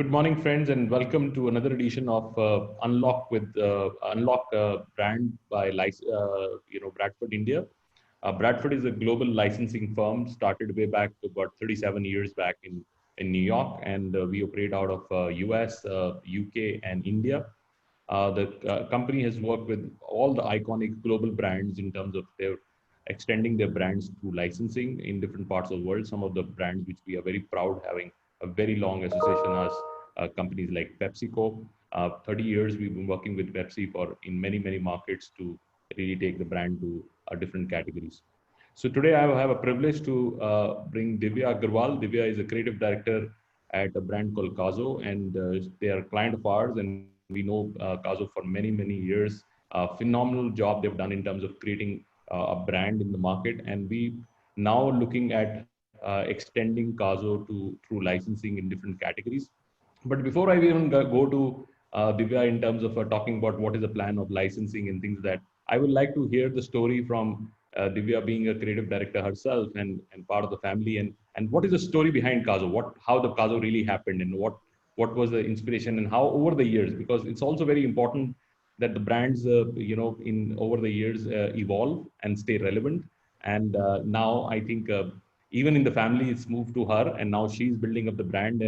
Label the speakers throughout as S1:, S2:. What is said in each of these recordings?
S1: Good morning, friends, and welcome to another edition of Unlock with Unlock brand by Bradford India. Bradford is a global licensing firm started way back about 37 years back in New York, and we operate out of US, UK, and India. The company has worked with all the iconic global brands in terms of their extending their brands through licensing in different parts of the world. Some of the brands which we are very proud having a very long association as companies like PepsiCo. 30 years we've been working with Pepsi for in many markets to really take the brand to different categories. So today I have a privilege to bring Divya Agarwal. Divya is a creative director at a brand called Kazo, and they are a client of ours, and we know Kazo for many years. Phenomenal job they've done in terms of creating a brand in the market, and we now looking at extending Kazo to through licensing in different categories. But before I even go to Divya in terms of talking about what is the plan of licensing and things that I would like to hear the story from Divya being a creative director herself and part of the family and what is the story behind Kazo? How the Kazo really happened and what was the inspiration and how over the years, because it's also very important that the brands in over the years evolve and stay relevant. And now I think even in the family it's moved to her, and now she's building up the brand,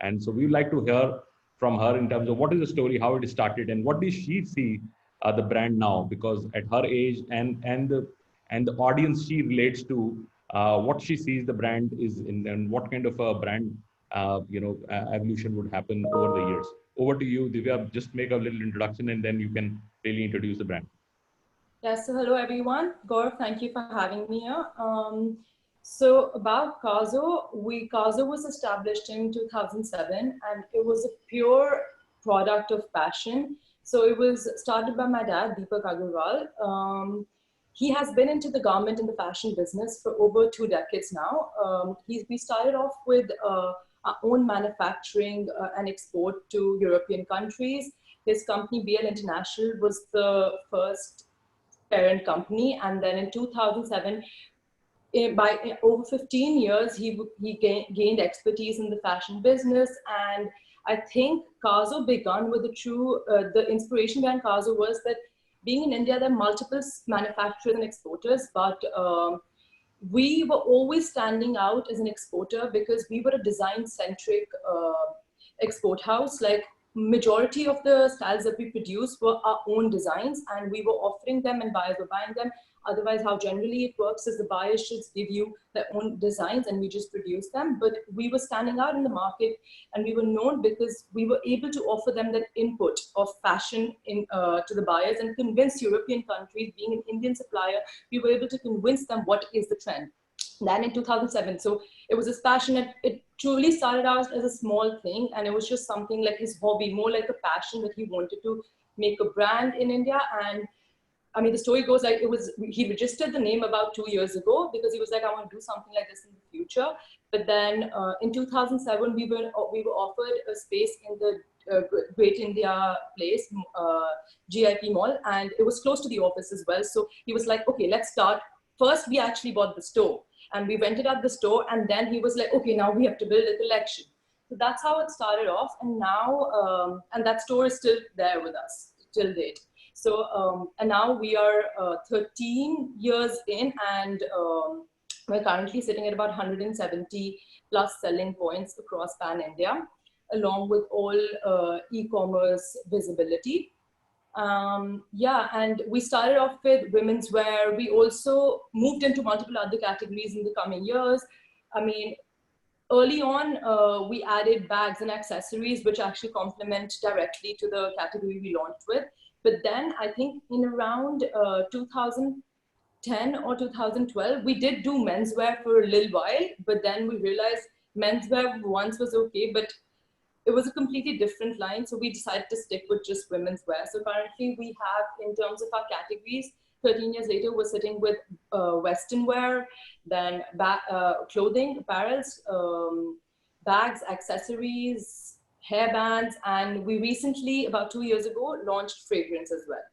S1: and so we'd like to hear from her in terms of what is the story, how it started, and what does she see the brand now? Because at her age and the audience she relates to, what she sees the brand is in, and what kind of a brand evolution would happen over the years. Over to you, Divya. Just make a little introduction, and then you can really introduce the brand.
S2: Yes, so hello everyone. Gaurav, thank you for having me here. So about Kazo, Kazo was established in 2007 and it was a pure product of passion. So it was started by my dad, Deepak Agarwal. He has been into the garment and the fashion business for over 2 decades now. We started off with our own manufacturing and export to European countries. His company, BL International, was the first parent company, and then in 2007, by over 15 years, he gained expertise in the fashion business. And I think Kazo began with the inspiration behind Kazo was that being in India, there are multiple manufacturers and exporters, but we were always standing out as an exporter because we were a design-centric export house. Like, majority of the styles that we produce were our own designs, and we were offering them and buyers were buying them. Otherwise, how generally it works is the buyers should give you their own designs and we just produce them. But we were standing out in the market, and we were known because we were able to offer them that input of fashion to the buyers and convince European countries. Being an Indian supplier, we were able to convince them what is the trend. Then in 2007, so it was his passion. It truly started out as a small thing, and it was just something like his hobby, more like a passion that he wanted to make a brand in India. And I mean, the story goes like he registered the name about 2 years ago because he was like, I want to do something like this in the future. But then in 2007, we were offered a space in the Great India Place, GIP Mall, and it was close to the office as well. So he was like, okay, let's start. First, we actually bought the store. And we rented out the store, and then he was like, okay, now we have to build a collection. So that's how it started off. And now, and that store is still there with us till date. So, and now we are 13 years in, and we're currently sitting at about 170 plus selling points across Pan India, along with all e-commerce visibility. Yeah, and we started off with women's wear. We also moved into multiple other categories in the coming years. I mean, early on, we added bags and accessories, which actually complement directly to the category we launched with. But then I think in around 2010 or 2012, we did do menswear for a little while, but then we realized menswear once was okay, but it was a completely different line. So we decided to stick with just women's wear. So currently we have, in terms of our categories, 13 years later, we're sitting with Western wear, then clothing, apparels, bags, accessories, hairbands, and we recently, about 2 years ago, launched fragrance as well.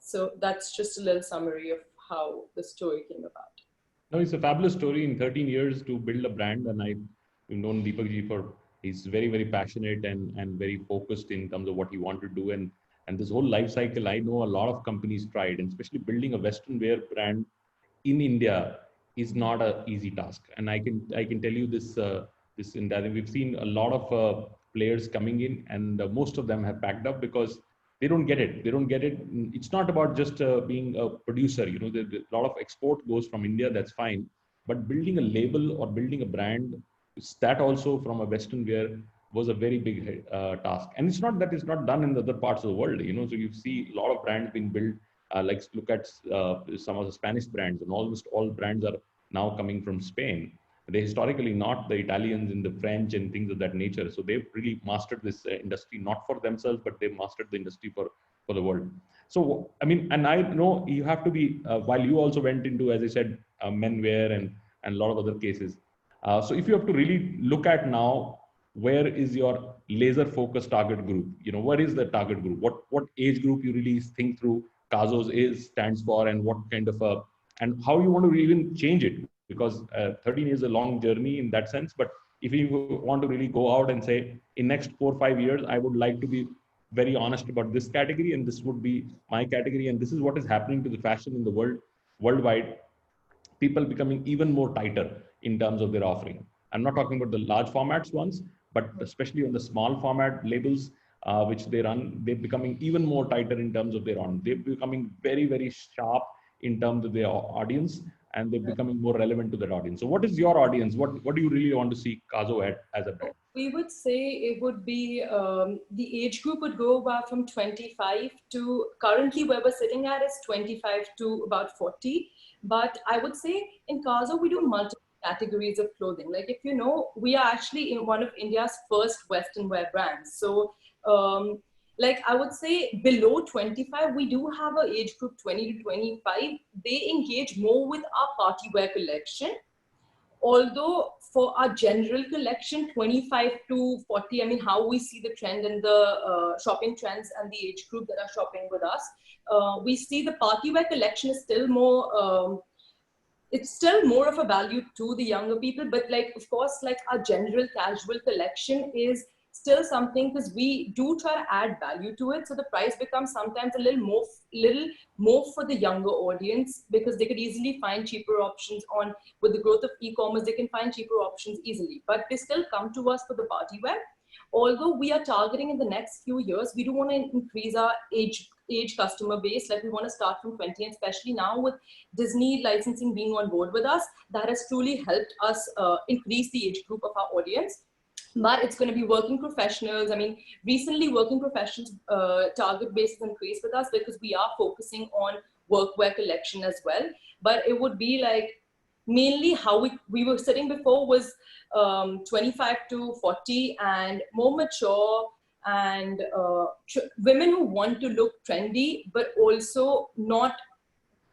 S2: So that's just a little summary of how the story came about.
S1: No, it's a fabulous story in 13 years to build a brand, and I've known Deepak ji for He's very, very passionate and very focused in terms of what he wanted to do. And this whole life cycle, I know a lot of companies tried, and especially building a Western wear brand in India is not an easy task. And I can tell you this this in that we've seen a lot of players coming in, and most of them have backed up because they don't get it. They don't get it. It's not about just being a producer. You know, a lot of export goes from India. That's fine, but building a label or building a brand, that also from a Western wear was a very big task. And it's not that it's not done in the other parts of the world. You know, so you see a lot of brands being built like look at some of the Spanish brands, and almost all brands are now coming from Spain. They historically not the Italians and the French and things of that nature. So they've really mastered this industry, not for themselves, but they've mastered the industry for the world. So I mean, and I know you have to be while you also went into, as I said, men wear and a lot of other cases. So if you have to really look at now, where is your laser focused target group? You know, what is the target group? What age group you really think through Kazos is stands for, and what kind of a, and how you want to even change it, because 13 is a long journey in that sense. But if you want to really go out and say in next 4 or 5 years I would like to be very honest about this category, and this would be my category, and this is what is happening to the fashion in the world worldwide, people becoming even more tighter in terms of their offering. I'm not talking about the large formats ones, but especially on the small format labels which they run, they're becoming even more tighter in terms of their own. They're becoming very, very sharp in terms of their audience, and they're becoming more relevant to that audience. So what is your audience? What do you really want to see Kazo at as a brand?
S2: We would say it would be the age group would go about from 25 to currently where we're sitting at is 25 to about 40. But I would say in Kazo, we do multiple categories of clothing. Like if you know, we are actually in one of India's first Western wear brands. So like I would say below 25, we do have an age group 20 to 25. They engage more with our party wear collection, although for our general collection 25 to 40, I mean how we see the trend and the shopping trends and the age group that are shopping with us, we see the party wear collection is still more it's still more of a value to the younger people. But like of course like our general casual collection is still something, because we do try to add value to it, so the price becomes sometimes a little more for the younger audience, because they could easily find cheaper options on, with the growth of e-commerce they can find cheaper options easily, but they still come to us for the party wear. Although we are targeting in the next few years, we do want to increase our age customer base. Like we want to start from 20, and especially now with Disney licensing being on board with us, that has truly helped us increase the age group of our audience. But it's going to be working professionals. I mean, recently working professionals target base has increased with us because we are focusing on workwear collection as well. But it would be like mainly how we were sitting before was 25 to 40 and more mature, and women who want to look trendy but also not,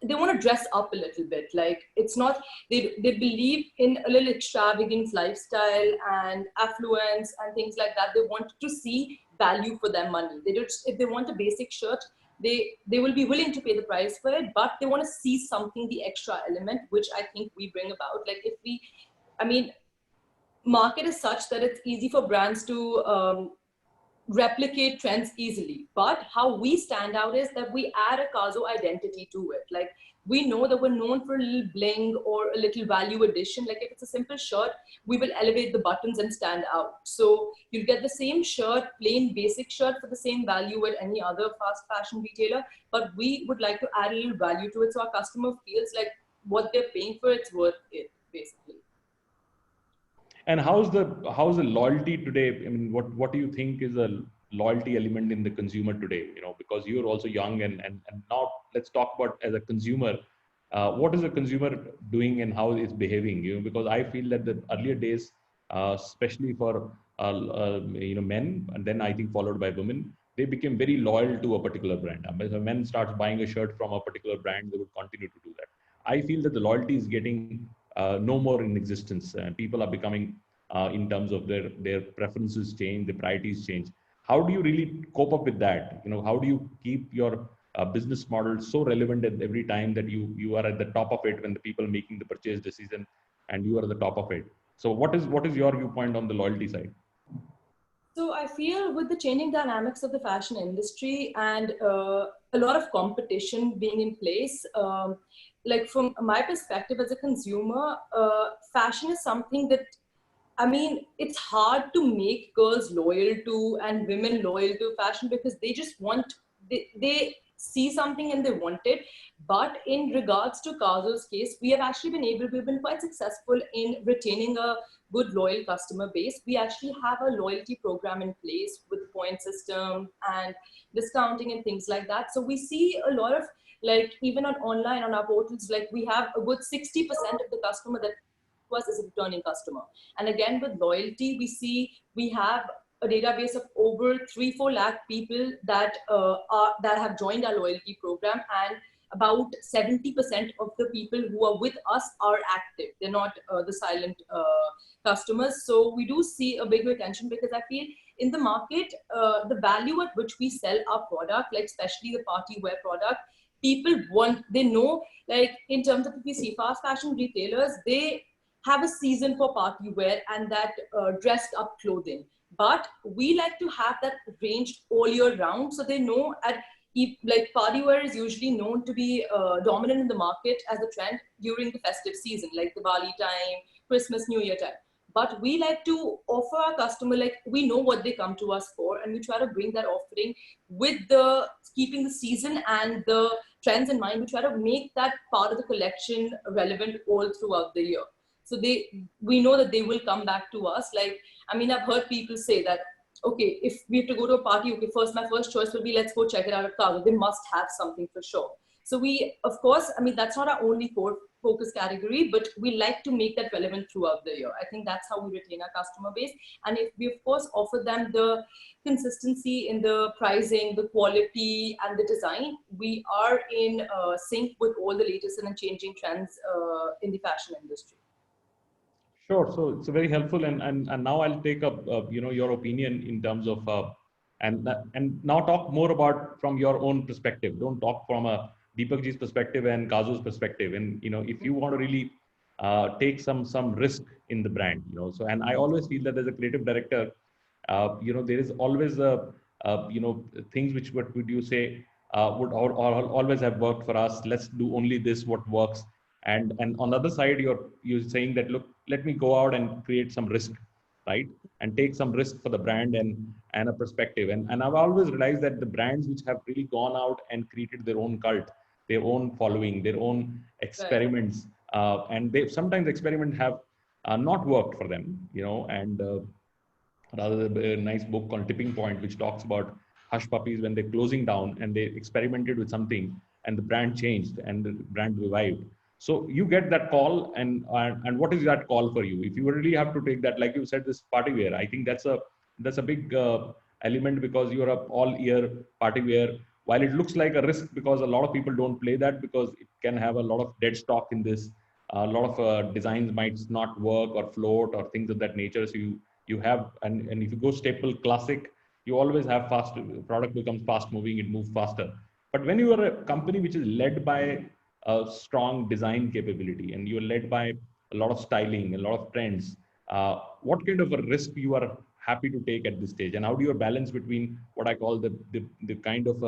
S2: they want to dress up a little bit. Like it's not, they believe in a little extravagant lifestyle and affluence and things like that. They want to see value for their money. They don't, if they want a basic shirt, they will be willing to pay the price for it, but they want to see something, the extra element, which I think we bring about. Like if we, I mean, market is such that it's easy for brands to replicate trends easily. But how we stand out is that we add a Kazo identity to it. Like we know that we're known for a little bling or a little value addition. Like if it's a simple shirt, we will elevate the buttons and stand out. So you'll get the same shirt, plain basic shirt for the same value at any other fast fashion retailer. But we would like to add a little value to it, so our customer feels like what they're paying for, it's worth it, basically.
S1: And how's the loyalty today? I mean, what do you think is a loyalty element in the consumer today? You know, because you're also young, and now let's talk about as a consumer, what is the consumer doing and how it's behaving? You know, because I feel that the earlier days, especially for men, and then I think followed by women, they became very loyal to a particular brand. If a man starts buying a shirt from a particular brand, they would continue to do that. I feel that the loyalty is getting no more in existence. People are becoming, in terms of their preferences change, their priorities change. How do you really cope up with that? You know, how do you keep your business model so relevant at every time that you are at the top of it when the people making the purchase decision, and you are at the top of it? So what is your viewpoint on the loyalty side?
S2: So I feel with the changing dynamics of the fashion industry and a lot of competition being in place, like from my perspective as a consumer, fashion is something that, I mean, it's hard to make girls loyal to and women loyal to fashion because they just want, they see something and they want it. But in regards to Kazo's case, we have actually been able, we've been quite successful in retaining a good loyal customer base. We actually have a loyalty program in place with point system and discounting and things like that. So we see a lot of, like, even on online on our portals, like we have a good 60% of the customer that was as a returning customer. And again, with loyalty, we see we have a database of over 3-4 lakh people that that have joined our loyalty program, and about 70% of the people who are with us are active. They're not the silent customers. So we do see a big retention because I feel in the market, the value at which we sell our product, like especially the party wear product, people want, they know, like in terms of if we see fast fashion retailers, they have a season for party wear and that dressed up clothing. But we like to have that ranged all year round. So they know at, like party wear is usually known to be dominant in the market as a trend during the festive season, like the Diwali time, Christmas, New Year time. But we like to offer our customer, like we know what they come to us for, and we try to bring that offering with the keeping the season and the trends in mind. We try to make that part of the collection relevant all throughout the year. So we know that they will come back to us. Like, I mean, I've heard people say that, okay, if we have to go to a party, okay, my first choice will be, let's go check it out at Kazo. They must have something for sure. So we, of course, I mean, that's not our only core focus category, but we like to make that relevant throughout the year. I think that's how we retain our customer base. And if we, of course, offer them the consistency in the pricing, the quality, and the design, we are in sync with all the latest and changing trends in the fashion industry.
S1: Sure. So it's very helpful, and now I'll take up your opinion in terms of and now talk more about from your own perspective. Don't talk from a Deepak ji's perspective and Kazu's perspective. And if you want to really take some risk in the brand, So, and I always feel that as a creative director, there is always things which what would you say would or always have worked for us. Let's do only this what works. And on the other side, you're saying that, look, let me go out and create some risk, right? And take some risk for the brand and a perspective. And I've always realized that the brands which have really gone out and created their own cult, their own following, their own experiments, and they sometimes experiment have not worked for them, and rather a nice book called Tipping Point, which talks about hush puppies when they're closing down and they experimented with something and the brand changed and the brand revived. So you get that call, and what is that call for you? If you really have to take that, like you said, this party wear, I think that's a big element because you're a all year party wear. While it looks like a risk because a lot of people don't play that because it can have a lot of dead stock in this. A lot of designs might not work or float or things of that nature. So you have, and if you go staple classic, you always have fast product becomes fast moving, it moves faster. But when you are a company which is led by a strong design capability and you're led by a lot of styling, a lot of trends, what kind of a risk you are happy to take at this stage, and how do you balance between what I call the kind of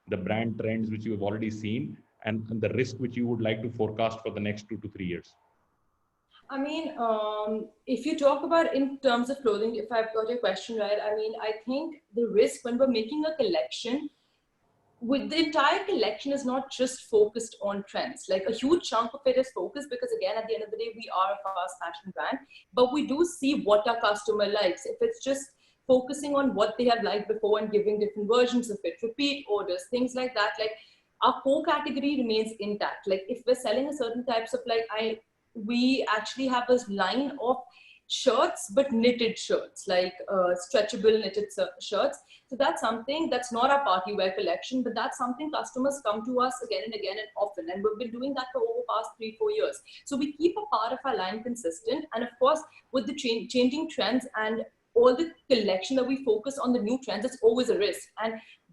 S1: the brand trends which you have already seen and the risk which you would like to forecast for the next 2 to 3 years?
S2: I mean, if you talk about in terms of clothing, if I've got your question right, I mean, I think the risk when we're making a collection, with the entire collection is not just focused on trends. Like a huge chunk of it is focused because again, at the end of the day, we are a fast fashion brand, but we do see what our customer likes. If it's just focusing on what they have liked before and giving different versions of it, repeat orders, things like that, like our core category remains intact. Like if we're selling a certain types of we actually have this line of shirts, but knitted shirts, like stretchable knitted shirts. So that's something that's not our party wear collection, but that's something customers come to us again and again and often. And we've been doing that for over past 3-4 years. So we keep a part of our line consistent. And of course, with the changing trends and all the collection that we focus on the new trends, it's always a risk.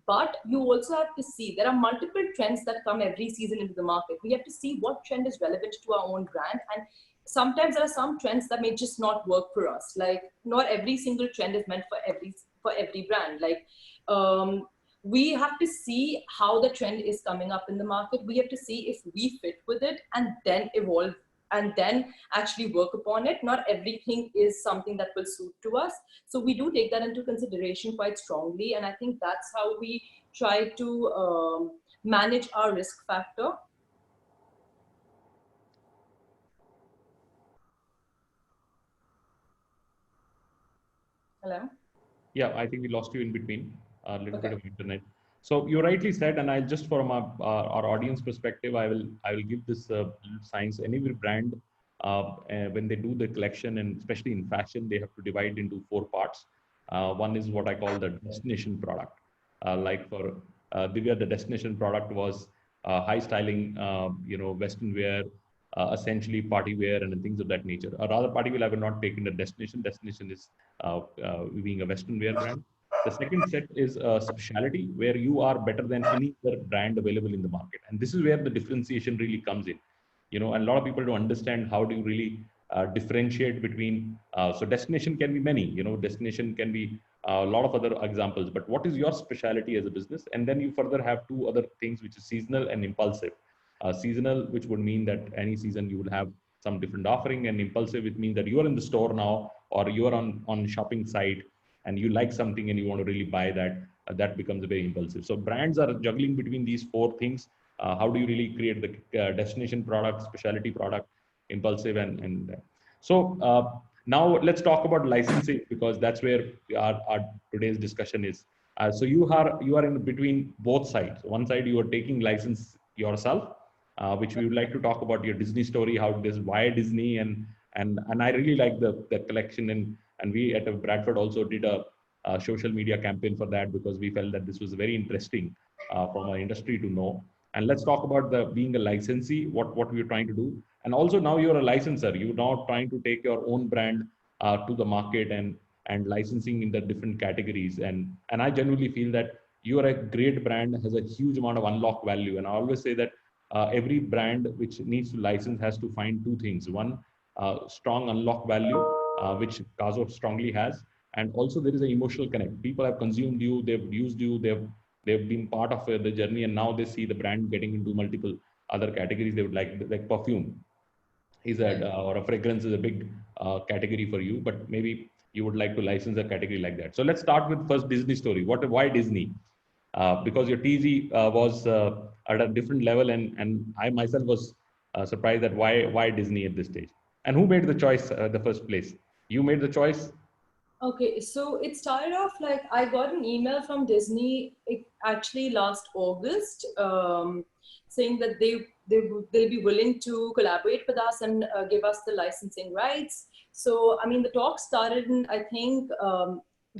S2: But you also have to see there are multiple trends that come every season into the market. We have to see what trend is relevant to our own brand. And sometimes there are some trends that may just not work for us. Like not every single trend is meant for every for every brand. Like, we have to see how the trend is coming up in the market. We have to see if we fit with it and then evolve and then actually work upon it. Not everything is something that will suit to us. So we do take that into consideration quite strongly. And I think that's how we try to manage our risk factor. Hello?
S1: Yeah, I think we lost you in between, a little bit of internet. So you rightly said, and I just from our audience perspective, I will give this science. Any brand, when they do the collection, and especially in fashion, they have to divide into 4 parts. One is what I call the destination product. Like for Divya, the destination product was high styling, Western wear, essentially party wear and things of that nature. Or rather, party wear I will not take in the destination. Destination is being a Western wear brand. The second set is a specialty where you are better than any other brand available in the market. And this is where the differentiation really comes in. And a lot of people don't understand how do you really differentiate between, so destination can be many, destination can be a lot of other examples, but what is your specialty as a business? And then you further have 2 other things, which is seasonal and impulsive. Seasonal, which would mean that any season you will have some different offering, and impulsive, it means that you are in the store now, or you are on shopping site and you like something and you want to really buy that, that becomes very impulsive. So brands are juggling between these 4 things. How do you really create the destination product, specialty product, impulsive, and so now let's talk about licensing, because that's where our today's discussion is. So you are in between both sides. One side you are taking license yourself, which we would like to talk about your Disney story, why Disney, and I really like the collection, and we at Bradford also did a social media campaign for that, because we felt that this was very interesting from our industry to know. And let's talk about the being a licensee, what we're trying to do. And also now you're a licenser. You're now trying to take your own brand to the market and licensing in the different categories. And I genuinely feel that you are a great brand, has a huge amount of unlock value. And I always say that every brand which needs to license has to find 2 things. One, strong unlock value, which Kazo strongly has. And also there is an emotional connect. People have consumed you, they've used you, they've been part of the journey, and now they see the brand getting into multiple other categories. They would like perfume is that, or a fragrance is a big category for you, but maybe you would like to license a category like that. So let's start with first Disney story. Why Disney? Because your TG was at a different level, and I myself was surprised that why Disney at this stage, and who made the choice the first place? You made the choice.
S2: Okay, so it started off like I got an email from Disney actually last August, saying that they'll be willing to collaborate with us and give us the licensing rights. So I mean, the talk started in, I think,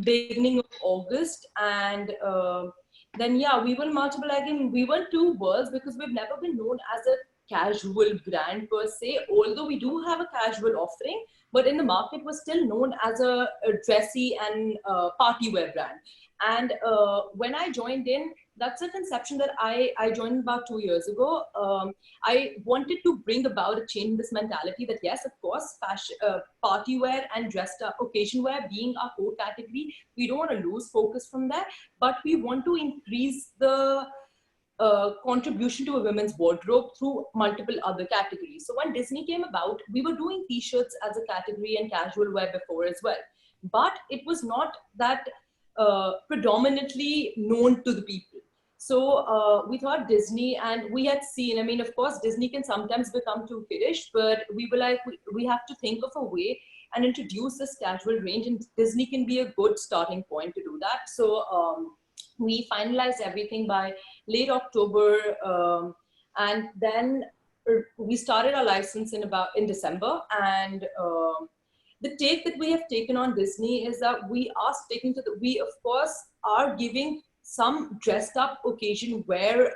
S2: beginning of August, and then yeah, we were multiplying. We were 2 worlds, because we've never been known as a casual brand per se, although we do have a casual offering, but in the market was still known as a dressy and party wear brand. And when I joined in, that's a conception that I joined about 2 years ago. I wanted to bring about a change in this mentality that yes, of course, fashion, party wear and dressed up occasion wear being our core category, we don't want to lose focus from that, but we want to increase the contribution to a women's wardrobe through multiple other categories. So when Disney came about, we were doing t-shirts as a category and casual wear before as well. But it was not that predominantly known to the people. So we thought Disney, and we had seen, I mean, of course, Disney can sometimes become too kiddish, but we were like, we have to think of a way and introduce this casual range, and Disney can be a good starting point to do that. So we finalized everything by late October, and then we started our license in December. And the take that we have taken on Disney is that we are sticking to we of course are giving some dressed up occasion wear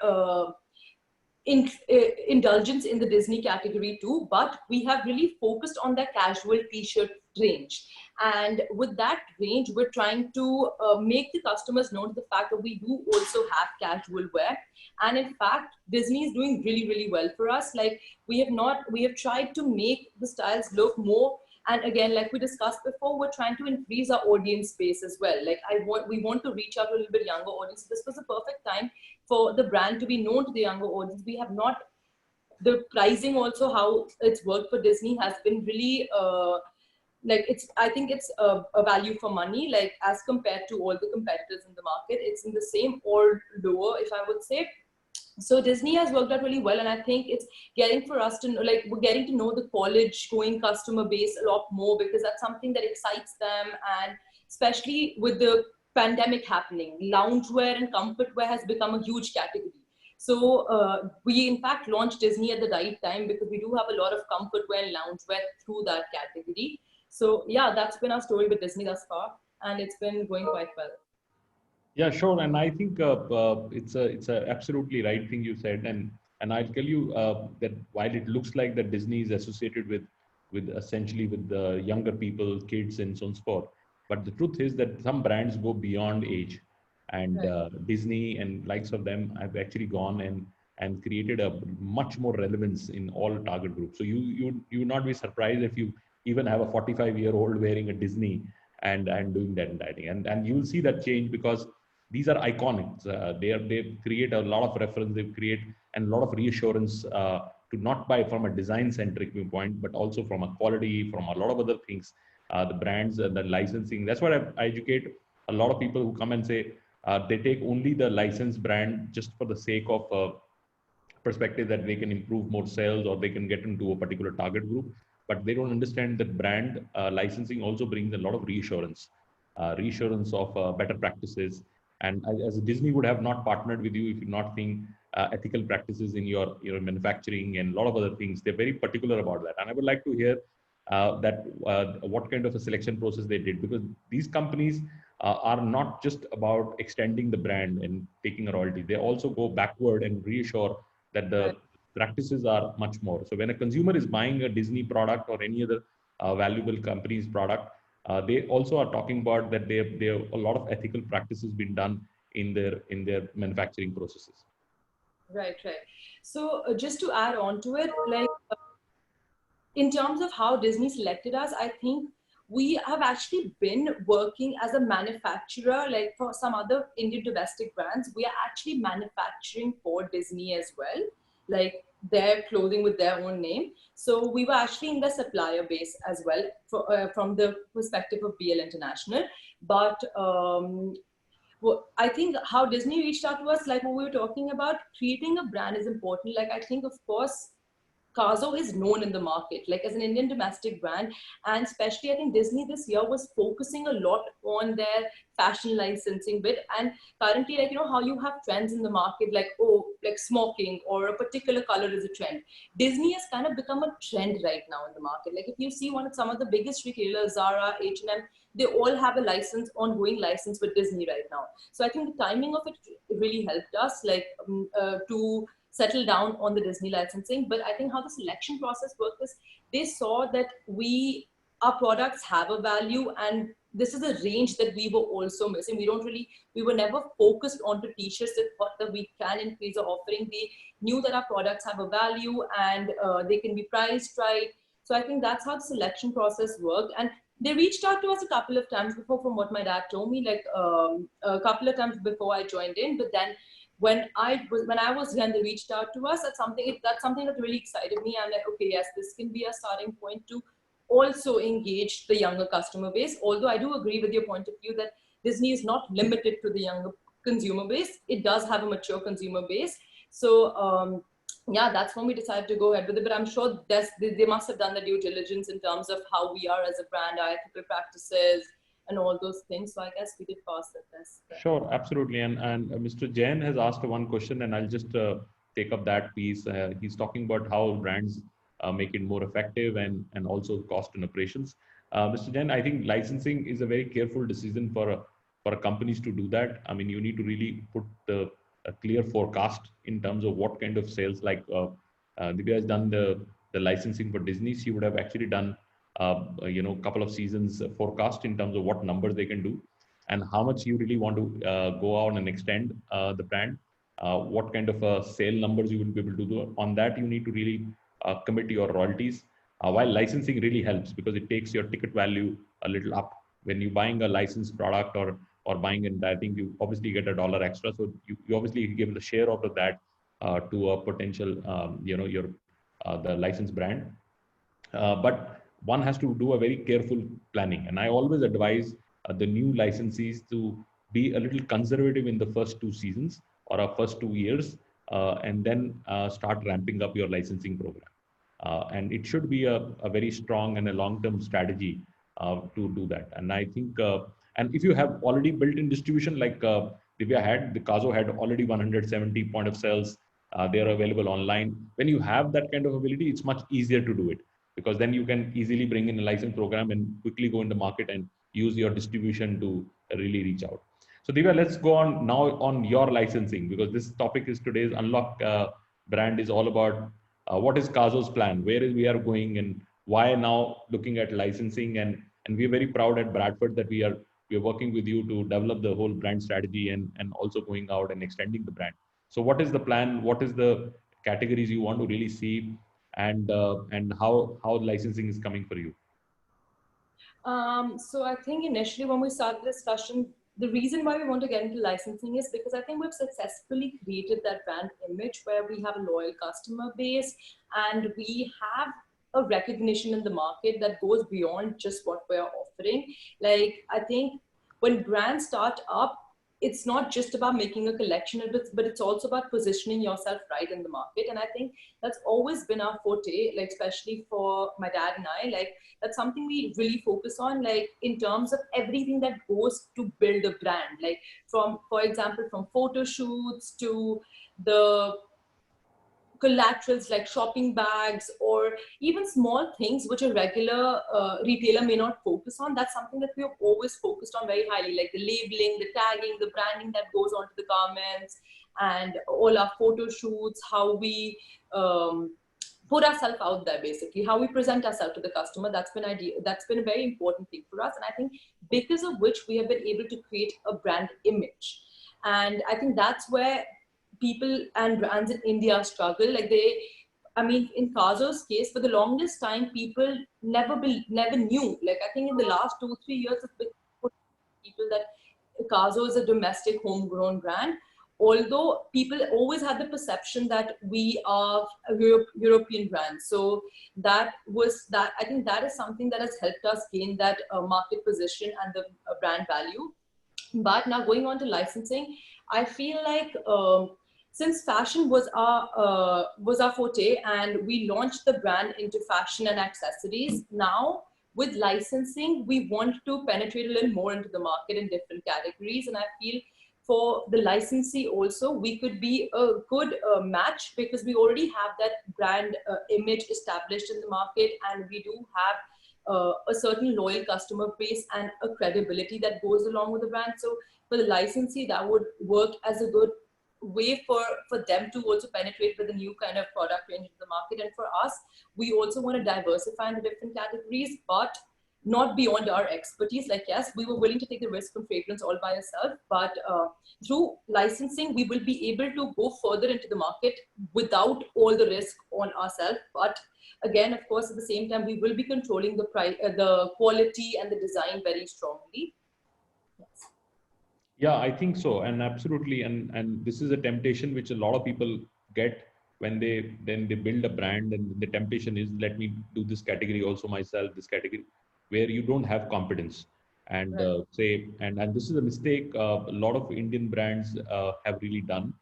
S2: indulgence in the Disney category too, but we have really focused on the casual t-shirt range. And with that range, we're trying to make the customers know the fact that we do also have casual wear. And in fact, Disney is doing really, really well for us. Like we have tried to make the styles look more And again, like we discussed before, we're trying to increase our audience base as well. Like we want to reach out to a little bit younger audience. This was the perfect time for the brand to be known to the younger audience. We have not, the pricing also, how it's worked for Disney has been really, like I think it's a value for money, like as compared to all the competitors in the market. It's in the same or lower, if I would say. So Disney has worked out really well, and I think it's getting for us to know, like we're getting to know the college going customer base a lot more, because that's something that excites them. And especially with the pandemic happening, loungewear and comfort wear has become a huge category. So we in fact launched Disney at the right time, because we do have a lot of comfort wear and loungewear through that category. So yeah, that's been our story with Disney thus far, and it's been going quite well.
S1: Yeah, sure. And I think it's a absolutely right thing you said. And I'll tell you that while it looks like that Disney is associated with essentially with the younger people, kids, and so on and so forth, but the truth is that some brands go beyond age, and
S2: Right.
S1: Disney and likes of them have actually gone and created a much more relevance in all target groups. So you would not be surprised if you even have a 45-year-old wearing a Disney and doing that and that thing. And you will see that change, because these are iconic. They create a lot of reference. They create and a lot of reassurance to not buy from a design centric viewpoint, but also from a quality, from a lot of other things. The brands, the licensing. That's what I educate a lot of people who come and say they take only the licensed brand just for the sake of perspective that they can improve more sales or they can get into a particular target group, but they don't understand that brand licensing also brings a lot of reassurance, reassurance of better practices. And as Disney would have not partnered with you if you're not seeing ethical practices in your manufacturing and a lot of other things. They're very particular about that, and I would like to hear that what kind of a selection process they did, because these companies are not just about extending the brand and taking a royalty. They also go backward and reassure that
S2: Right.
S1: the practices are much more. So when a consumer is buying a Disney product or any other valuable company's product, they also are talking about that they have a lot of ethical practices been done in their manufacturing processes.
S2: Right, right. So just to add on to it, like in terms of how Disney selected us, I think we have actually been working as a manufacturer, like for some other Indian domestic brands, we are actually manufacturing for Disney as well, like their clothing with their own name. So we were actually in the supplier base as well from the perspective of BL International. But well, I think how Disney reached out to us, like what we were talking about, creating a brand is important. Like I think, of course, Kazo is known in the market, like as an Indian domestic brand. And especially, I think Disney this year was focusing a lot on their fashion licensing bit. And currently, like, you know, how you have trends in the market, like, oh, like smoking or a particular color is a trend. Disney has kind of become a trend right now in the market. Like if you see some of the biggest retailers, Zara, H&M, they all have a license, ongoing license with Disney right now. So I think the timing of it really helped us, like to settle down on the Disney licensing. But I think how the selection process worked is they saw that our products have a value, and this is a range that we were also missing. We were never focused onto t-shirts that thought that we can increase our offering. We knew that our products have a value and they can be priced right. So I think that's how the selection process worked. And they reached out to us a couple of times before, from what my dad told me, like a couple of times before I joined in. But then when I was here and they reached out to us, that's something that really excited me. I'm like, okay, yes, this can be a starting point to also engage the younger customer base. Although I do agree with your point of view that Disney is not limited to the younger consumer base. It does have a mature consumer base. So yeah, that's when we decided to go ahead with it. But I'm sure they must have done the due diligence in terms of how we are as a brand, our ethical practices, and all those things. So I guess we did pass the test.
S1: Sure, absolutely. And Mr. Jain has asked one question, and I'll just take up that piece. He's talking about how brands make it more effective and also cost and operations. Mr. Jain, I think licensing is a very careful decision for companies to do that. I mean, you need to really put a clear forecast in terms of what kind of sales. Like Divya has done the licensing for Disney. She would have actually done a couple of seasons forecast in terms of what numbers they can do and how much you really want to go out and extend the brand, what kind of sale numbers you will be able to do. On that, you need to really commit your royalties. while licensing really helps because it takes your ticket value a little up. When you're buying a licensed product or buying an entire thing, you obviously get $1 extra. So you obviously give the share of that to a potential, your the licensed brand. But one has to do a very careful planning. And I always advise the new licensees to be a little conservative in the first 2 seasons or first 2 years, and then start ramping up your licensing program. And it should be a very strong and a long-term strategy to do that. And I think, and if you have already built in distribution, like Divya had, the Kazo had already 170 point of sales. They are available online. When you have that kind of ability, it's much easier to do it, because then you can easily bring in a license program and quickly go in the market and use your distribution to really reach out. So Divya, let's go on now on your licensing, because this topic is today's Unlock brand is all about what is Kazo's plan, where is we are going, and why now looking at licensing. And we're very proud at Bradford that we're working with you to develop the whole brand strategy and also going out and extending the brand. So what is the plan? What is the categories you want to really see, and how licensing is coming for you?
S2: So I think initially when we started the discussion, the reason why we want to get into licensing is because I think we've successfully created that brand image where we have a loyal customer base and we have a recognition in the market that goes beyond just what we're offering. Like, I think when brands start up, it's not just about making a collection of it, but it's also about positioning yourself right in the market. And I think that's always been our forte, like especially for my dad and I, like that's something we really focus on, like in terms of everything that goes to build a brand, like from, for example, from photo shoots to the collaterals like shopping bags or even small things which a regular retailer may not focus on. That's something that we have always focused on very highly, like the labeling, the tagging, the branding that goes onto the garments, and all our photo shoots, how we put ourselves out there, basically how we present ourselves to the customer. That's been a very important thing for us, and I think because of which we have been able to create a brand image. And I think that's where people and brands in India struggle. Like in Kazo's case, for the longest time, people never knew. Like I think in the last 2-3 years, it's been people that Kazo is a domestic homegrown brand. Although people always had the perception that we are a European brand. So I think that is something that has helped us gain that market position and the brand value. But now going on to licensing, I feel like since fashion was our forte and we launched the brand into fashion and accessories, now with licensing, we want to penetrate a little more into the market in different categories. And I feel for the licensee also, we could be a good match because we already have that brand image established in the market, and we do have a certain loyal customer base and a credibility that goes along with the brand. So for the licensee, that would work as a good way for them to also penetrate with a new kind of product range in the market. And for us, we also want to diversify into different categories, but not beyond our expertise. Like, yes, we were willing to take the risk from fragrance all by ourselves, but through licensing, we will be able to go further into the market without all the risk on ourselves. But again, of course, at the same time, we will be controlling the price, the quality and the design very strongly. Yes.
S1: Yeah, I think so, and absolutely, and this is a temptation which a lot of people get when they build a brand, and the temptation is, let me do this category also myself, this category, where you don't have competence, and
S2: Right.
S1: and this is a mistake a lot of Indian brands have really done,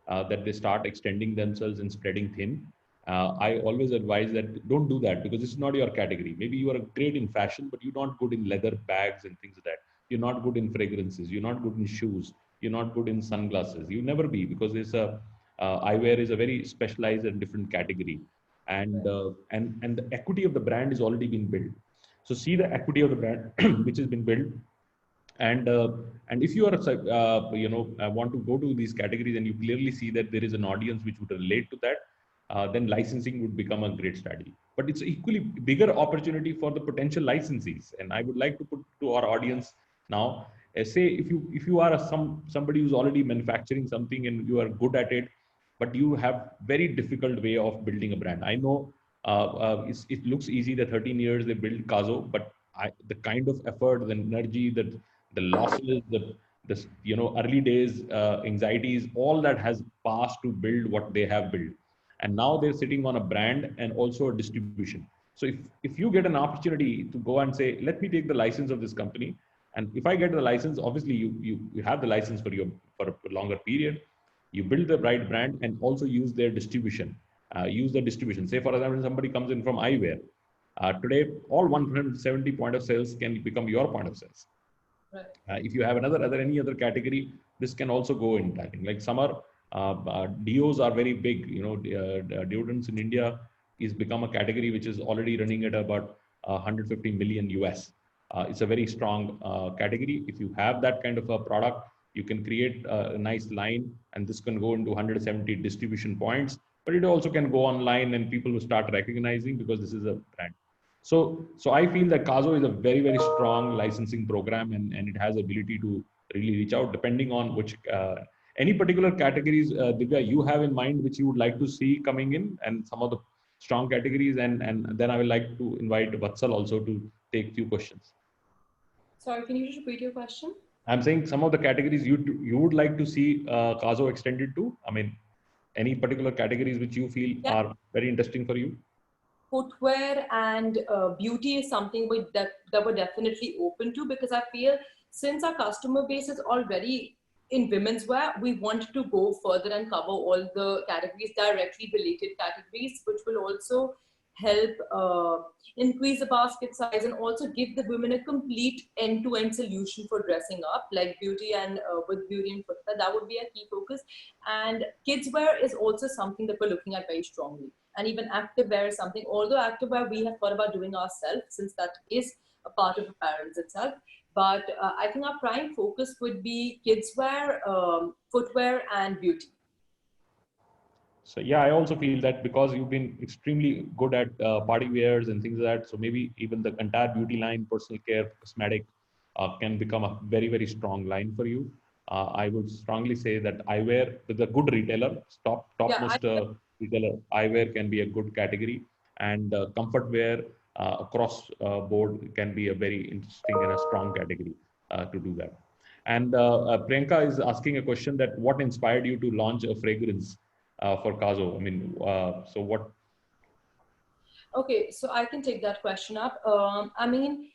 S1: that they start extending themselves and spreading thin. I always advise that don't do that, because this is not your category. Maybe you are great in fashion, but you're not good in leather bags and things like that. You're not good in fragrances. You're not good in shoes. You're not good in sunglasses. You never be, because it's eyewear is a very specialized and different category, and the equity of the brand is already been built. So see the equity of the brand which has been built, and if you are want to go to these categories and you clearly see that there is an audience which would relate to that, then licensing would become a great strategy. But it's equally bigger opportunity for the potential licensees. And I would like to put to our audience now, say if you are somebody who's already manufacturing something and you are good at it, but you have very difficult way of building a brand. I know it looks easy that 13 years they built Kazo, but the kind of effort, the energy, the losses, the early days anxieties, all that has passed to build what they have built, and now they're sitting on a brand and also a distribution. So if you get an opportunity to go and say, let me take the license of this company, and if I get the license, obviously you have the license for a longer period. You build the right brand and also use their distribution. Use the distribution. Say, for example, somebody comes in from eyewear. Today, all 170 point of sales can become your point of sales.
S2: Right.
S1: If you have any other category, this can also go in tracking. Like summer, deos are very big. Deodorants in India is become a category which is already running at about 150 million US. It's a very strong category. If you have that kind of a product, you can create a nice line, and this can go into 170 distribution points. But it also can go online, and people will start recognizing because this is a brand. So I feel that Kazo is a very, very strong licensing program, and it has ability to really reach out depending on which any particular categories, Divya, you have in mind which you would like to see coming in, and some of the strong categories, and then I would like to invite Vatsal also to take few questions.
S2: Sorry, can you just repeat your question?
S1: I'm saying some of the categories you would like to see Kazo extended to. I mean, any particular categories which you feel are very interesting for you?
S2: Footwear and beauty is something that we're definitely open to, because I feel since our customer base is already in women's wear, we want to go further and cover all the categories, directly related categories, which will also help increase the basket size and also give the women a complete end-to-end solution for dressing up, like beauty and with beauty and footwear. That would be a key focus. And kids wear is also something that we're looking at very strongly. And even activewear is something, although activewear we have thought about doing ourselves, since that is a part of apparel itself. But I think our prime focus would be kids wear, footwear, and beauty.
S1: So yeah, I also feel that because you've been extremely good at party wears and things like that, so maybe even the entire beauty line, personal care, cosmetic, can become a very, very strong line for you. I would strongly say that eyewear with a good retailer, topmost retailer, eyewear can be a good category, and comfort wear across board can be a very interesting and a strong category to do that. And Priyanka is asking a question that what inspired you to launch a fragrance for Kazo? I mean, so what?
S2: Okay, so I can take that question up. I mean,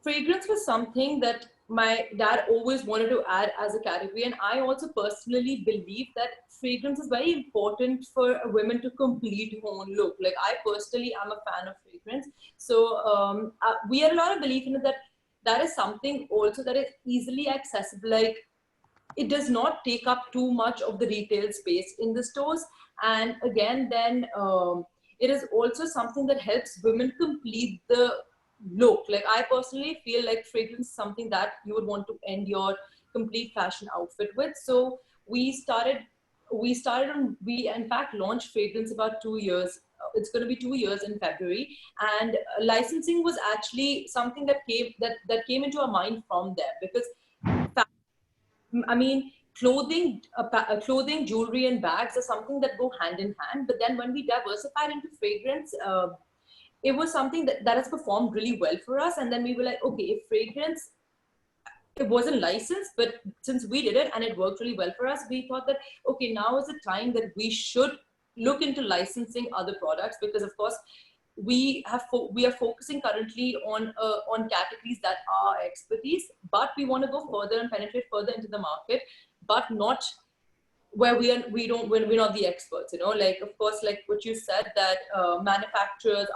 S2: fragrance was something that my dad always wanted to add as a category, and I also personally believe that fragrance is very important for women to complete her own look. Like, I personally am a fan of fragrance, so we had a lot of belief in it, that that is something also that is easily accessible. Like, it does not take up too much of the retail space in the stores, and again then it is also something that helps women complete the look. Like, I personally feel like fragrance is something that you would want to end your complete fashion outfit with. So we in fact launched fragrance about 2 years. It's going to be 2 years in February, and licensing was actually something that came into our mind from there, because I mean, clothing, jewelry, and bags are something that go hand in hand. But then when we diversified into fragrance, it was something that has performed really well for us. And then we were like, okay, if fragrance, it wasn't licensed, but since we did it and it worked really well for us, we thought that, okay, now is the time that we should look into licensing other products, because of course we are focusing currently on categories that are expertise, but we want to go further and penetrate further into the market, but not where we're not the experts, like, of course, like what you said, that other manufacturers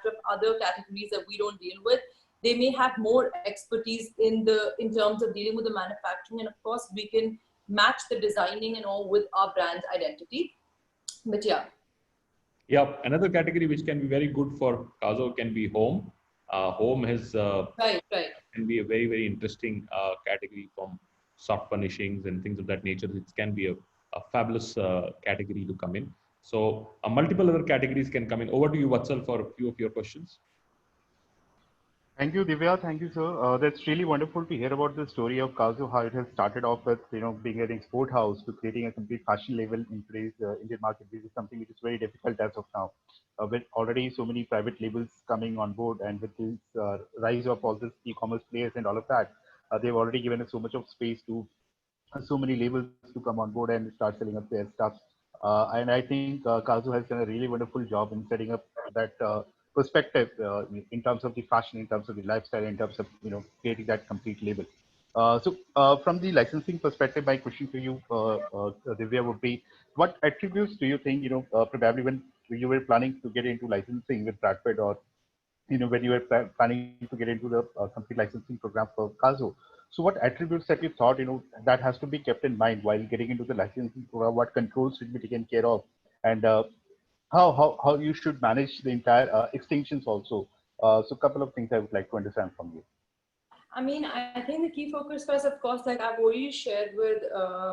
S2: of other categories that we don't deal with, they may have more expertise in terms of dealing with the manufacturing, and of course we can match the designing and all with our brand's identity. But
S1: yeah, another category which can be very good for Kazo can be home. Home has
S2: right
S1: can be a very, very interesting category, from soft furnishings and things of that nature. It can be a fabulous category to come in. So multiple other categories can come in. Over to you, Vatsal, for a few of your questions.
S3: Thank you, Divya. Thank you, sir. That's really wonderful to hear about the story of Kazo, how it has started off with, being an export house to creating a complete fashion label in today's Indian market. This is something which is very difficult as of now. with already so many private labels coming on board, and with this rise of all this e-commerce players and all of that, they've already given us so much of space to so many labels to come on board and start selling up their stuff. And I think Kazu has done a really wonderful job in setting up that perspective in terms of the fashion, in terms of the lifestyle, in terms of creating that complete label. From the licensing perspective, my question to you, Divya, would be: what attributes do you think probably when you were planning to get into licensing with Bradford, or when you were planning to get into the complete licensing program for Kazo? So what attributes that you thought, that has to be kept in mind while getting into the licensing program? What controls should be taken care of? And how you should manage the entire extensions also? So a couple of things I would like to understand from you.
S2: I mean, I think the key focus for us, of course, like I've already shared with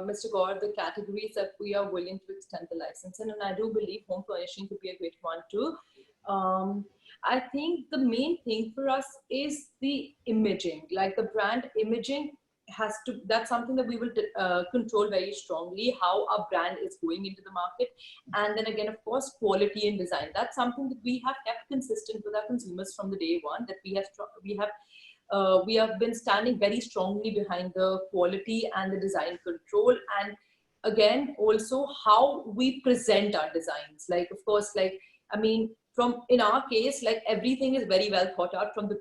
S2: Mr. Gaur, the categories that we are willing to extend the license in, and I do believe home furnishing could be a great one too. I think the main thing for us is the imaging, like the brand imaging has to, that's something that we will control very strongly, how our brand is going into the market. And then again, of course, quality and design. That's something that we have kept consistent with our consumers from the day one, that we have been standing very strongly behind the quality and the design control. And again, also how we present our designs. Like, of course, like, I mean, from in our case, like everything is very well thought out. From the,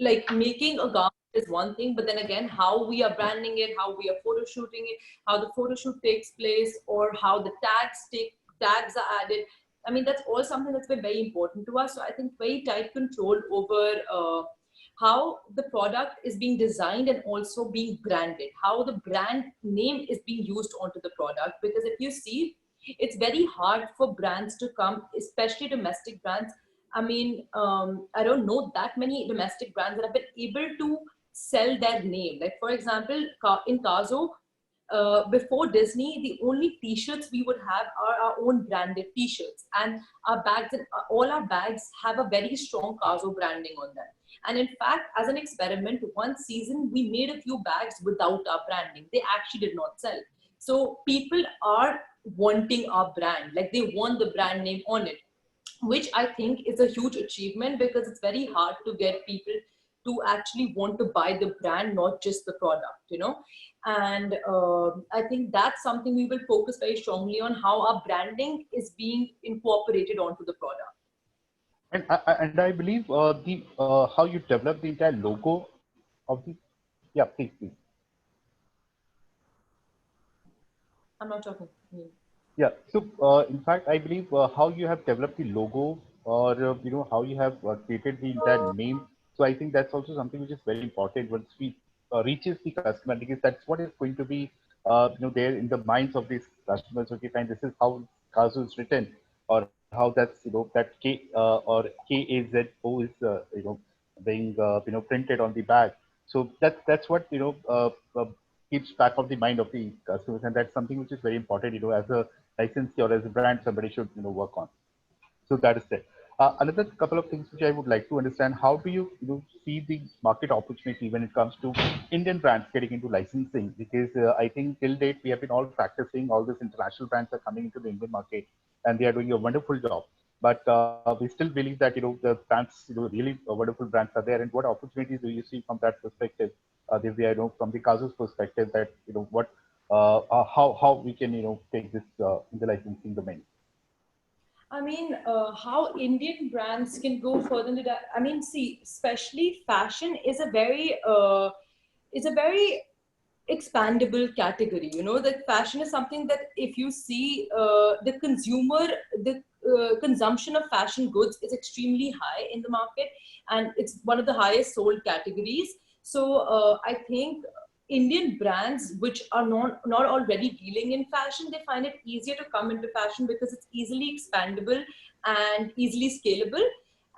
S2: like, making a garment is one thing, but then again, how we are branding it, how we are photo shooting it, how the photo shoot takes place, or how the tags are added. I mean, that's all something that's been very important to us. So I think very tight control over how the product is being designed and also being branded, how the brand name is being used onto the product. Because if you see, it's very hard for brands to come, especially domestic brands. I mean, I don't know that many domestic brands that have been able to sell their name. Like, for example, in Kazo, before Disney, the only t-shirts we would have are our own branded t-shirts, and our bags, and all our bags have a very strong Kazo branding on them. And in fact, as an experiment, one season we made a few bags without our branding. They actually did not sell. So people are wanting our brand, like they want the brand name on it, which I think is a huge achievement, because it's very hard to get people to actually want to buy the brand, not just the product. And I think that's something we will focus very strongly on, how our branding is being incorporated onto the product.
S3: And I believe the how you develop the entire logo of the, yeah, please.
S2: I'm not talking.
S3: Yeah. So in fact, I believe how you have developed the logo, or how you have created the entire name. So I think that's also something which is very important once we reaches the customer, because that's what is going to be there in the minds of these customers. Okay, fine. This is how Kazu is written, or how that's that K or KAZO is being printed on the bag. So that's what keeps back of the mind of the customers, and that's something which is very important. As a licensee or as a brand, somebody should work on. So that is it. Another couple of things which I would like to understand: how do you see the market opportunity when it comes to Indian brands getting into licensing? Because I think till date we have been all practicing. All these international brands are coming into the Indian market, and they are doing a wonderful job. But we still believe that the brands, really wonderful brands are there. And what opportunities do you see from that perspective, Divya? From the Kazu's perspective, that what how we can take this in the licensing domain.
S2: I mean, how Indian brands can go further into that. I mean, see, especially fashion is a very expandable category. That fashion is something that if you see the consumption of fashion goods is extremely high in the market, and it's one of the highest sold categories. So I think Indian brands which are not already dealing in fashion, they find it easier to come into fashion because it's easily expandable and easily scalable.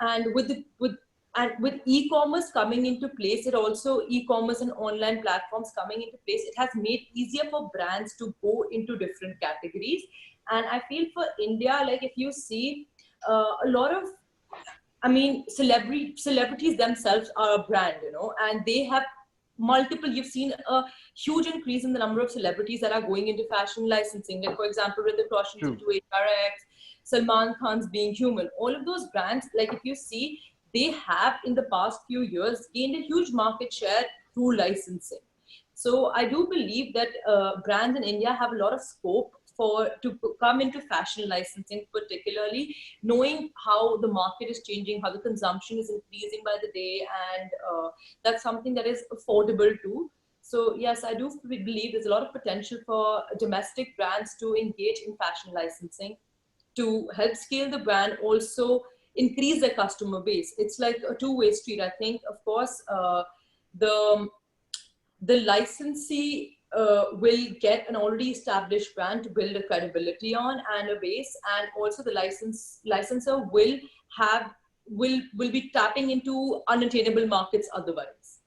S2: And with e-commerce coming into place, it also e-commerce and online platforms coming into place, it has made easier for brands to go into different categories. And I feel for India, like if you see a lot of, I mean, celebrities themselves are a brand, and they have you've seen a huge increase in the number of celebrities that are going into fashion licensing. Like, for example, Hrithik Roshan's
S3: True.
S2: into HRX, Salman Khan's Being Human. All of those brands, like if you see, they have in the past few years gained a huge market share through licensing. So I do believe that brands in India have a lot of scope to come into fashion licensing, particularly knowing how the market is changing, how the consumption is increasing by the day, and that's something that is affordable too. So yes, I do believe there's a lot of potential for domestic brands to engage in fashion licensing to help scale the brand, also increase their customer base. It's like a two-way street. I think, of course, the the licensee will get an already established brand to build a credibility on and a base, and also the licensor will be tapping into unattainable markets otherwise.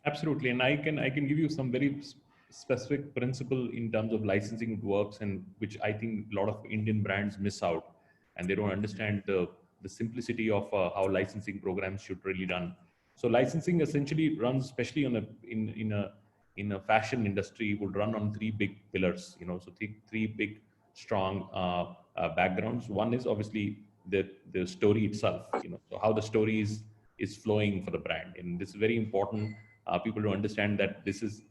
S1: Absolutely, and I can give you some very specific principle in terms of licensing it works, and which I think a lot of Indian brands miss out, and they don't understand the simplicity of how licensing programs should really run. So licensing essentially runs, especially on in a fashion industry, would run on three big pillars. So three big strong backgrounds. One is obviously the story itself. So how the story is flowing for the brand, and this is very important. People to understand that this is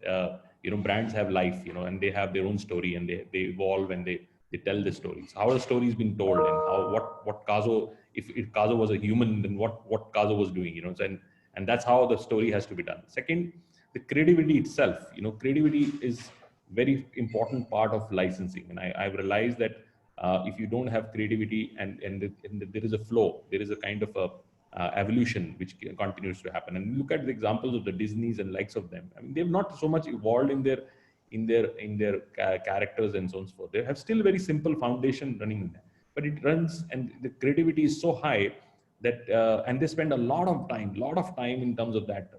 S1: brands have life, and they have their own story, and they evolve, and they tell the stories. How the story is being told, and how what Kazo, if Kazo was a human, then what Kazo was doing, so, and that's how the story has to be done. Second, the creativity itself. Creativity is very important part of licensing, and I've realized that if you don't have creativity, and there is a flow, there is a kind of a evolution which continues to happen. And look at the examples of the Disneys and likes of them. I mean, they've not so much evolved in their characters and so on and so forth. They have still very simple foundation running in there, but it runs, and the creativity is so high that and they spend a lot of time in terms of that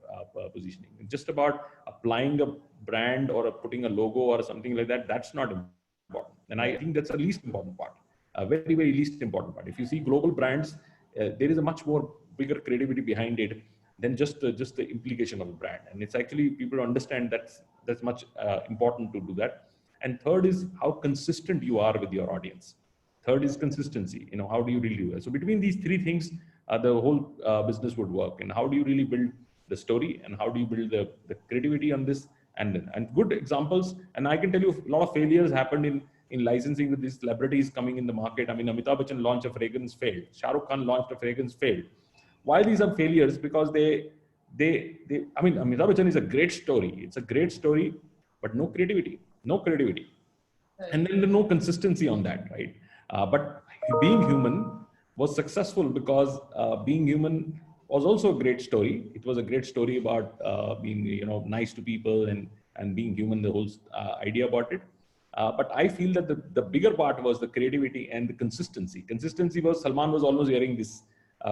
S1: positioning. It's just about applying a brand or putting a logo or something like that. That's not important, and I think that's the least important part. Very, very least important part. If you see global brands, there is a much more bigger creativity behind it than just the implication of a brand. And it's actually, people understand that's much important to do that. And third is how consistent you are with your audience. Third is consistency. How do you really do it? So between these three things, the whole business would work. And how do you really build the story, and how do you build the creativity on this, and good examples. And I can tell you a lot of failures happened in licensing with these celebrities coming in the market. I mean, Amitabh Bachchan launched a fragrance, failed. Shah Rukh Khan launched a fragrance, failed. Why these are failures? Because I mean, Amitabh Bachchan is a great story. It's a great story, but no creativity.
S2: Right.
S1: And then there's no consistency on that, right? But Being Human was successful because Being Human was also a great story. It was a great story about being, nice to people, and being human, the whole idea about it. But I feel that the bigger part was the creativity and the consistency. Consistency was, Salman was always wearing this he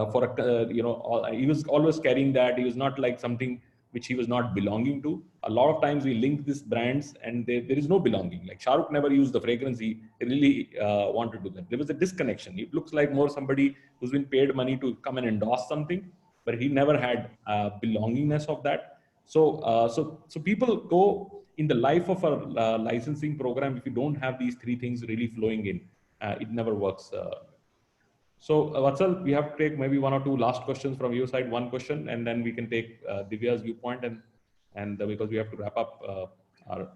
S1: was always carrying that. He was not like something which he was not belonging to. A lot of times we link these brands, and there is no belonging. Like Shah Rukh never used the fragrance. He really wanted to do that. There was a disconnection. It looks like more somebody who's been paid money to come and endorse something, but he never had belongingness of that. So people go in the life of a licensing program. If you don't have these three things really flowing in, it never works. So Vatsal, we have to take maybe one or two last questions from your side. One question, and then we can take Divya's viewpoint, and because we have to wrap up our.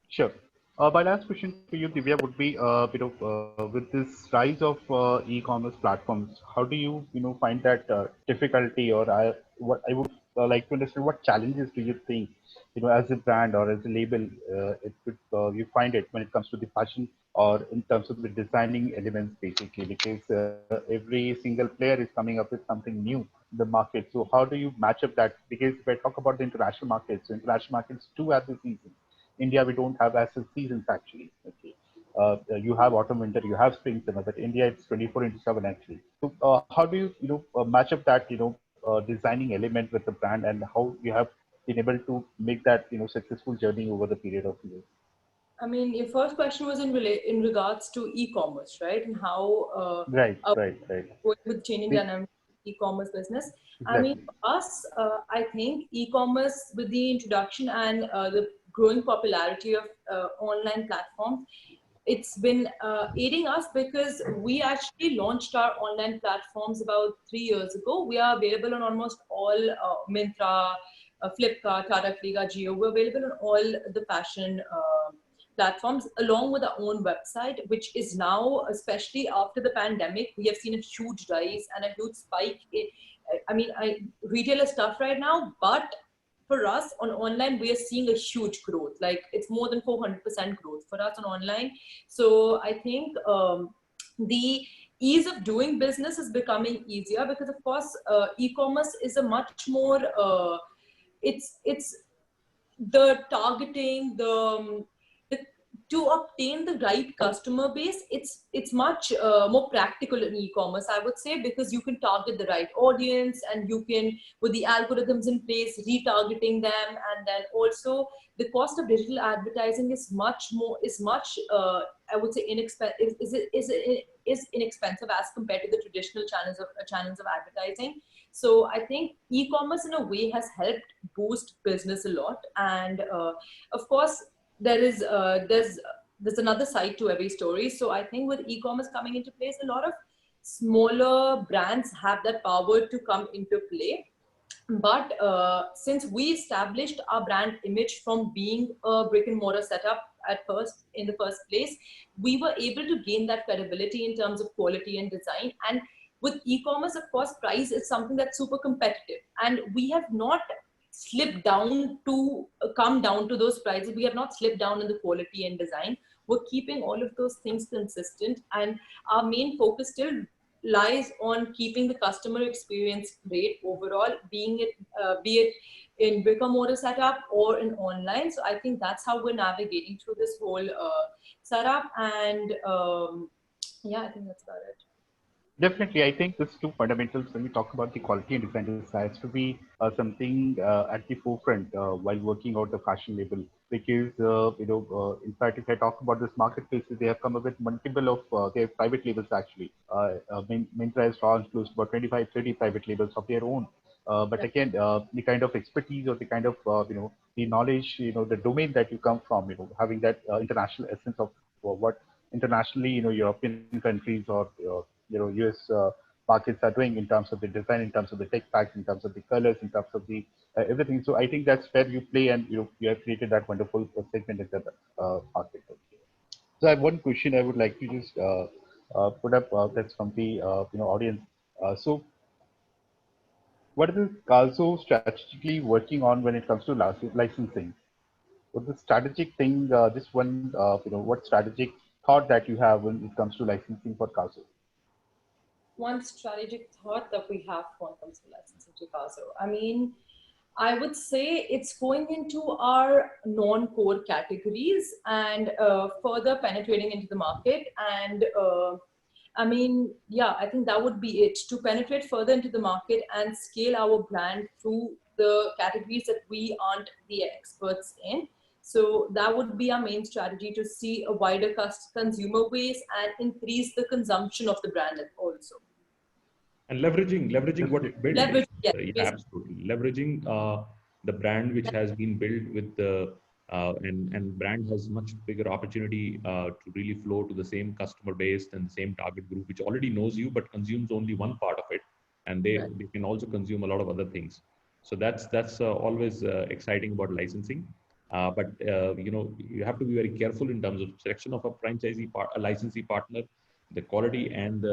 S3: Sure. My last question for you, Divya, would be, with this rise of e-commerce platforms, how do you, find that difficulty, or what I would like to understand, what challenges do you think, as a brand or as a label, you find it when it comes to the fashion, or in terms of the designing elements, basically, because every single player is coming up with something new in the market. So how do you match up that? Because if I talk about the international markets, so international markets do have the season. India, we don't have as seasons actually. Okay, you have autumn, winter, you have spring, summer, but India it's 24/7 actually. So how do you match up that designing element with the brand, and how you have been able to make that successful journey over the period of years?
S2: I mean, your first question was in regards to e-commerce, right? And how
S3: Right.
S2: going with changing dynamics. e-commerce business.
S3: Exactly.
S2: I mean, for us, I think e-commerce with the introduction and the growing popularity of online platforms, it's been aiding us because we actually launched our online platforms about 3 years ago. We are available on almost all Myntra, Flipkart, Tata Kliga, Jio. We're available on all the fashion platforms along with our own website, which is now, especially after the pandemic, we have seen a huge rise and a huge spike. Retail is tough right now, but for us on online, we are seeing a huge growth. Like it's more than 400% growth for us on online. So I think the ease of doing business is becoming easier because, of course, e-commerce is a much more it's the targeting the to obtain the right customer base. It's much more practical in e-commerce, I would say, because you can target the right audience and you can, with the algorithms in place, retargeting them. And then also the cost of digital advertising is much I would say inexpensive, is inexpensive as compared to the traditional channels of advertising. So I think e-commerce in a way has helped boost business a lot. And of course, there's another side to every story. So I think with e-commerce coming into place, a lot of smaller brands have that power to come into play. But since we established our brand image from being a brick and mortar setup in the first place, we were able to gain that credibility in terms of quality and design. And with e-commerce, of course, price is something that's super competitive. And we have not slipped down to come down to those prices. We have not slipped down in the quality and design. We're keeping all of those things consistent. And our main focus still lies on keeping the customer experience great overall, be it in brick and mortar setup or in online. So I think that's how we're navigating through this whole setup. And yeah, I think that's about it.
S3: Definitely, I think these two fundamentals, when we talk about the quality and design, this has to be something at the forefront while working out the fashion label. Because in fact, if I talk about this marketplaces, they have come up with multiple of their private labels actually. Myntra has launched close to about 25, 30 private labels of their own. But again, the kind of expertise or the kind of the knowledge, the domain that you come from, having that international essence of what internationally, European countries or US markets are doing in terms of the design, in terms of the tech packs, in terms of the colors, in terms of the everything. So I think that's where you play, and you have created that wonderful segment in the market. So I have one question I would like to just put up that's from the audience. So what is Carzo strategically working on when it comes to licensing? What's the strategic thing? What strategic thought that you have when it comes to licensing for Carzo?
S2: One strategic thought that we have when it comes to licensing to Carzo, I mean, I would say it's going into our non-core categories and further penetrating into the market. And I mean, yeah, I think that would be it, to penetrate further into the market and scale our brand through the categories that we aren't the experts in. So that would be our main strategy, to see a wider consumer base and increase the consumption of the brand also.
S1: And leveraging what it built.
S2: Yes.
S1: Absolutely. Leveraging the brand which has been built with the and brand has much bigger opportunity to really flow to the same customer base and the same target group, which already knows you but consumes only one part of it, and they can also consume a lot of other things. So that's always exciting about licensing. But you have to be very careful in terms of selection of a a licensee partner, the quality, and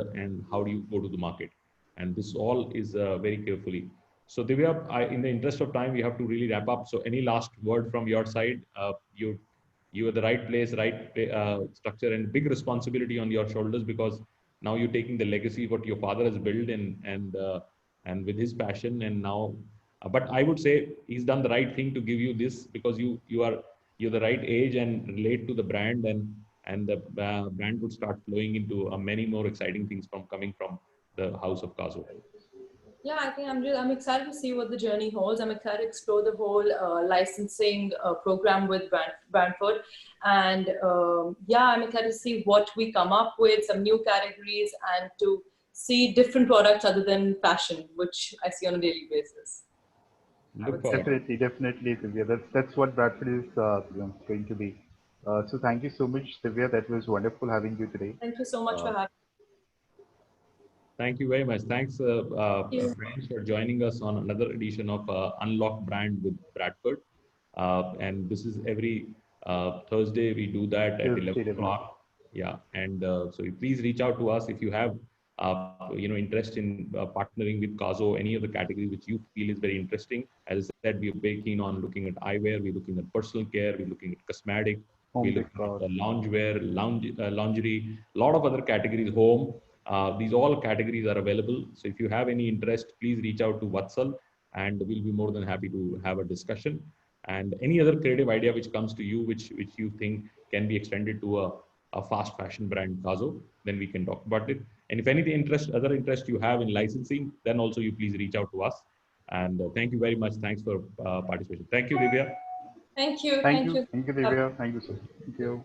S1: how do you go to the market. And this all is very carefully. So Divya, in the interest of time, we have to really wrap up. So any last word from your side? You are the right place, right structure, and big responsibility on your shoulders, because now you're taking the legacy what your father has built and with his passion. And now, but I would say he's done the right thing to give you this, because you're the right age and relate to the brand, and the brand would start flowing into many more exciting things coming from the house of Carzo.
S2: Yeah, I think I'm excited to see what the journey holds. I'm excited to explore the whole licensing program with Brandford, and yeah, I'm excited to see what we come up with, some new categories, and to see different products other than fashion, which I see on a daily basis.
S1: Look forward.
S3: Definitely, Divya. That's what Bradford is going to be. So thank you so much, Divya. That was wonderful having you today.
S2: Thank you so much for having
S1: Thank you very much. Thanks,
S2: you.
S1: friends, for joining us on another edition of Unlock Brand with Bradford. And this is every Thursday. We do that at 11 o'clock. Yeah. And so please reach out to us if you have, interest in partnering with Kazo, any of the categories which you feel is very interesting. As I said, we're very keen on looking at eyewear. We're looking at personal care. We're looking at cosmetic. We're looking at loungewear, lingerie, a lot of other categories, home. These all categories are available. So if you have any interest, please reach out to Vatsal and we'll be more than happy to have a discussion. And any other creative idea which comes to you, which you think can be extended to a fast fashion brand, Kazo, then we can talk about it. And if any other interest you have in licensing, then also you please reach out to us. And thank you very much. Thanks for participation. Thank you, Divya.
S2: Thank you.
S3: Thank you, Divya. Thank you, sir. Thank you.